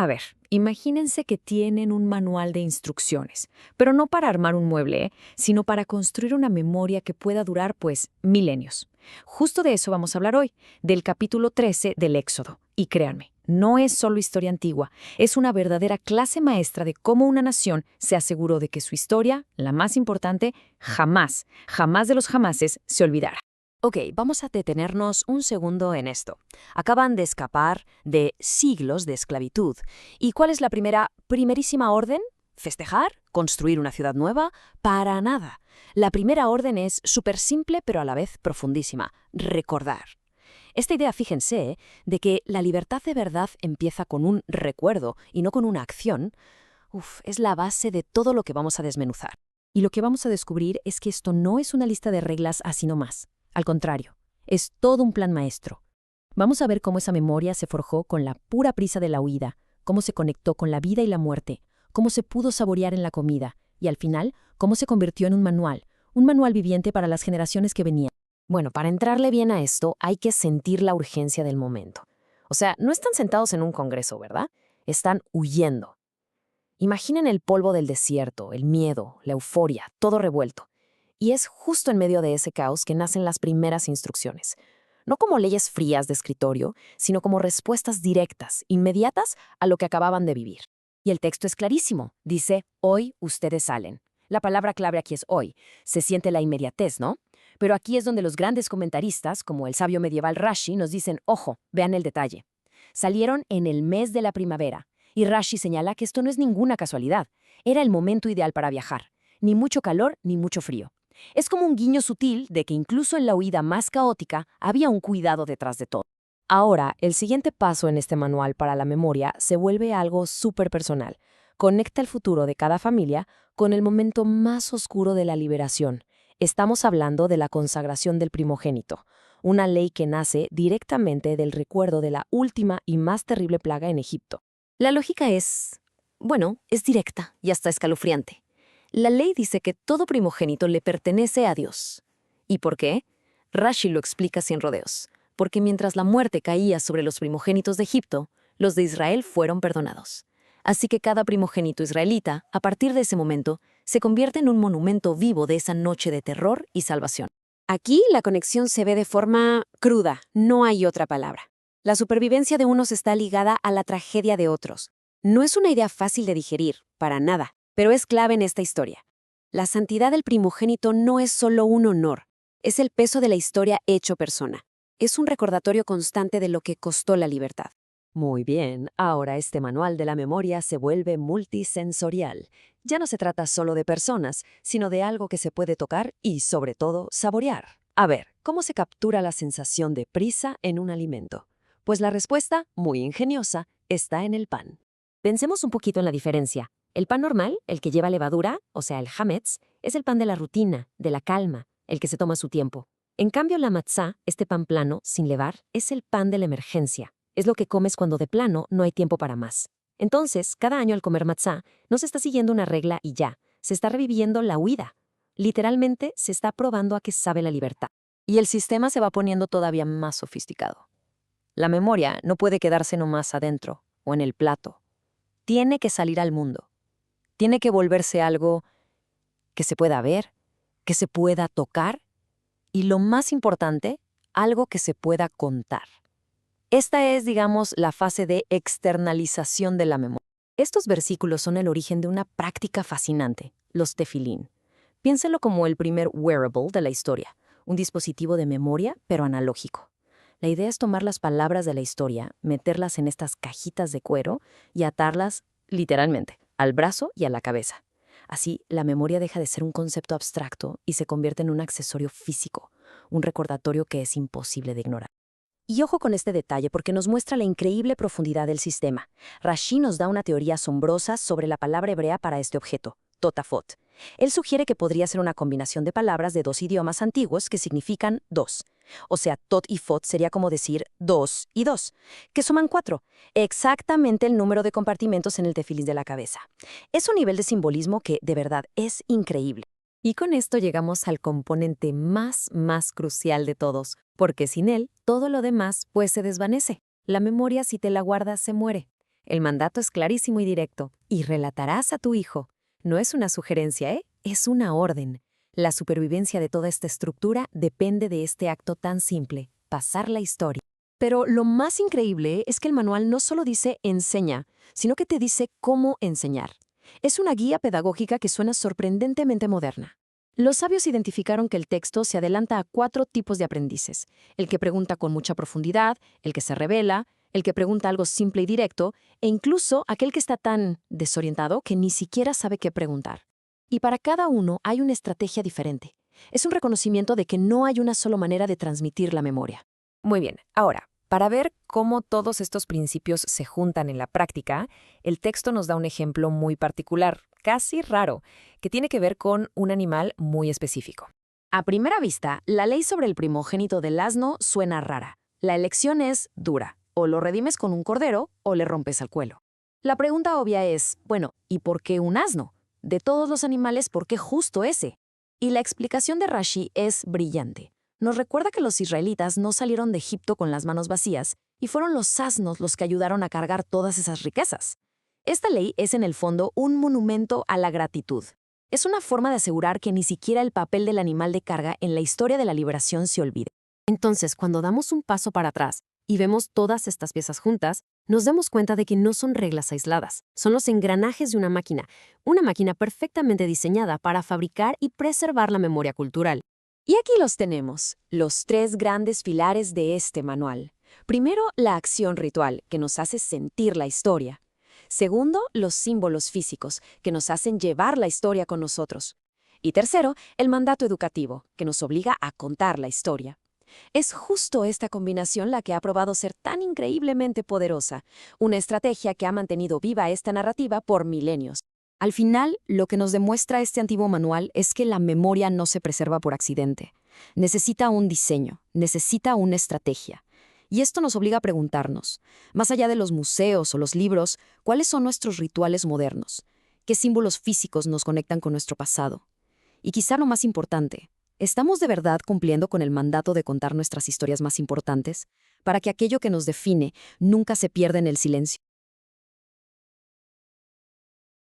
A ver, imagínense que tienen un manual de instrucciones, pero no para armar un mueble, sino para construir una memoria que pueda durar, pues, milenios. Justo de eso vamos a hablar hoy, del capítulo 13 del Éxodo. Y créanme, no es solo historia antigua, es una verdadera clase maestra de cómo una nación se aseguró de que su historia, la más importante, jamás, jamás de los jamases, se olvidara. Ok, vamos a detenernos un segundo en esto. Acaban de escapar de siglos de esclavitud. ¿Y cuál es la primerísima orden? ¿Festejar? ¿Construir una ciudad nueva? Para nada. La primera orden es súper simple pero a la vez profundísima. Recordar. Esta idea, fíjense, de que la libertad de verdad empieza con un recuerdo y no con una acción, es la base de todo lo que vamos a desmenuzar. Y lo que vamos a descubrir es que esto no es una lista de reglas así nomás. Al contrario, es todo un plan maestro. Vamos a ver cómo esa memoria se forjó con la pura prisa de la huida, cómo se conectó con la vida y la muerte, cómo se pudo saborear en la comida y al final, cómo se convirtió en un manual viviente para las generaciones que venían. Bueno, para entrarle bien a esto, hay que sentir la urgencia del momento. O sea, no están sentados en un congreso, ¿verdad? Están huyendo. Imaginen el polvo del desierto, el miedo, la euforia, todo revuelto. Y es justo en medio de ese caos que nacen las primeras instrucciones. No como leyes frías de escritorio, sino como respuestas directas, inmediatas a lo que acababan de vivir. Y el texto es clarísimo. Dice, hoy ustedes salen. La palabra clave aquí es hoy. Se siente la inmediatez, ¿no? Pero aquí es donde los grandes comentaristas, como el sabio medieval Rashi, nos dicen, ojo, vean el detalle. Salieron en el mes de la primavera. Y Rashi señala que esto no es ninguna casualidad. Era el momento ideal para viajar. Ni mucho calor, ni mucho frío. Es como un guiño sutil de que incluso en la huida más caótica había un cuidado detrás de todo. Ahora, el siguiente paso en este manual para la memoria se vuelve algo súper personal. Conecta el futuro de cada familia con el momento más oscuro de la liberación. Estamos hablando de la consagración del primogénito, una ley que nace directamente del recuerdo de la última y más terrible plaga en Egipto. La lógica es directa y hasta escalofriante. La ley dice que todo primogénito le pertenece a Dios. ¿Y por qué? Rashi lo explica sin rodeos. Porque mientras la muerte caía sobre los primogénitos de Egipto, los de Israel fueron perdonados. Así que cada primogénito israelita, a partir de ese momento, se convierte en un monumento vivo de esa noche de terror y salvación. Aquí la conexión se ve de forma cruda, no hay otra palabra. La supervivencia de unos está ligada a la tragedia de otros. No es una idea fácil de digerir, para nada, pero es clave en esta historia. La santidad del primogénito no es solo un honor, es el peso de la historia hecho persona. Es un recordatorio constante de lo que costó la libertad. Muy bien, ahora este manual de la memoria se vuelve multisensorial. Ya no se trata solo de personas, sino de algo que se puede tocar y, sobre todo, saborear. A ver, ¿cómo se captura la sensación de prisa en un alimento? Pues la respuesta, muy ingeniosa, está en el pan. Pensemos un poquito en la diferencia. El pan normal, el que lleva levadura, o sea, el hametz, es el pan de la rutina, de la calma, el que se toma su tiempo. En cambio, la matzá, este pan plano, sin levar, es el pan de la emergencia. Es lo que comes cuando de plano no hay tiempo para más. Entonces, cada año al comer matzá, no se está siguiendo una regla y ya, se está reviviendo la huida. Literalmente, se está probando a qué sabe la libertad. Y el sistema se va poniendo todavía más sofisticado. La memoria no puede quedarse nomás adentro o en el plato. Tiene que salir al mundo. Tiene que volverse algo que se pueda ver, que se pueda tocar y, lo más importante, algo que se pueda contar. Esta es, digamos, la fase de externalización de la memoria. Estos versículos son el origen de una práctica fascinante, los tefilín. Piénselo como el primer wearable de la historia, un dispositivo de memoria, pero analógico. La idea es tomar las palabras de la historia, meterlas en estas cajitas de cuero y atarlas, literalmente, al brazo y a la cabeza. Así, la memoria deja de ser un concepto abstracto y se convierte en un accesorio físico, un recordatorio que es imposible de ignorar. Y ojo con este detalle porque nos muestra la increíble profundidad del sistema. Rashi nos da una teoría asombrosa sobre la palabra hebrea para este objeto, totafot. Él sugiere que podría ser una combinación de palabras de dos idiomas antiguos que significan dos. O sea, tot y fot sería como decir dos y dos, que suman 4, exactamente el número de compartimentos en el tefilín de la cabeza. Es un nivel de simbolismo que, de verdad, es increíble. Y con esto llegamos al componente más crucial de todos, porque sin él, todo lo demás pues se desvanece. La memoria, si te la guardas, se muere. El mandato es clarísimo y directo. Y relatarás a tu hijo. No es una sugerencia, ¿eh? Es una orden. La supervivencia de toda esta estructura depende de este acto tan simple, pasar la historia. Pero lo más increíble es que el manual no solo dice enseña, sino que te dice cómo enseñar. Es una guía pedagógica que suena sorprendentemente moderna. Los sabios identificaron que el texto se adelanta a 4 tipos de aprendices: el que pregunta con mucha profundidad, el que se revela, el que pregunta algo simple y directo, e incluso aquel que está tan desorientado que ni siquiera sabe qué preguntar. Y para cada uno hay una estrategia diferente. Es un reconocimiento de que no hay una sola manera de transmitir la memoria. Muy bien, ahora, para ver cómo todos estos principios se juntan en la práctica, el texto nos da un ejemplo muy particular, casi raro, que tiene que ver con un animal muy específico. A primera vista, la ley sobre el primogénito del asno suena rara. La elección es dura. O lo redimes con un cordero o le rompes el cuello. La pregunta obvia es, bueno, ¿y por qué un asno? De todos los animales, ¿por qué justo ese? Y la explicación de Rashi es brillante. Nos recuerda que los israelitas no salieron de Egipto con las manos vacías y fueron los asnos los que ayudaron a cargar todas esas riquezas. Esta ley es en el fondo un monumento a la gratitud. Es una forma de asegurar que ni siquiera el papel del animal de carga en la historia de la liberación se olvide. Entonces, cuando damos un paso para atrás y vemos todas estas piezas juntas, nos damos cuenta de que no son reglas aisladas, son los engranajes de una máquina perfectamente diseñada para fabricar y preservar la memoria cultural. Y aquí los tenemos, los 3 grandes pilares de este manual. Primero, la acción ritual, que nos hace sentir la historia. Segundo, los símbolos físicos, que nos hacen llevar la historia con nosotros. Y tercero, el mandato educativo, que nos obliga a contar la historia. Es justo esta combinación la que ha probado ser tan increíblemente poderosa, una estrategia que ha mantenido viva esta narrativa por milenios. Al final, lo que nos demuestra este antiguo manual es que la memoria no se preserva por accidente. Necesita un diseño, necesita una estrategia. Y esto nos obliga a preguntarnos, más allá de los museos o los libros, ¿cuáles son nuestros rituales modernos? ¿Qué símbolos físicos nos conectan con nuestro pasado? Y quizá lo más importante, ¿estamos de verdad cumpliendo con el mandato de contar nuestras historias más importantes para que aquello que nos define nunca se pierda en el silencio?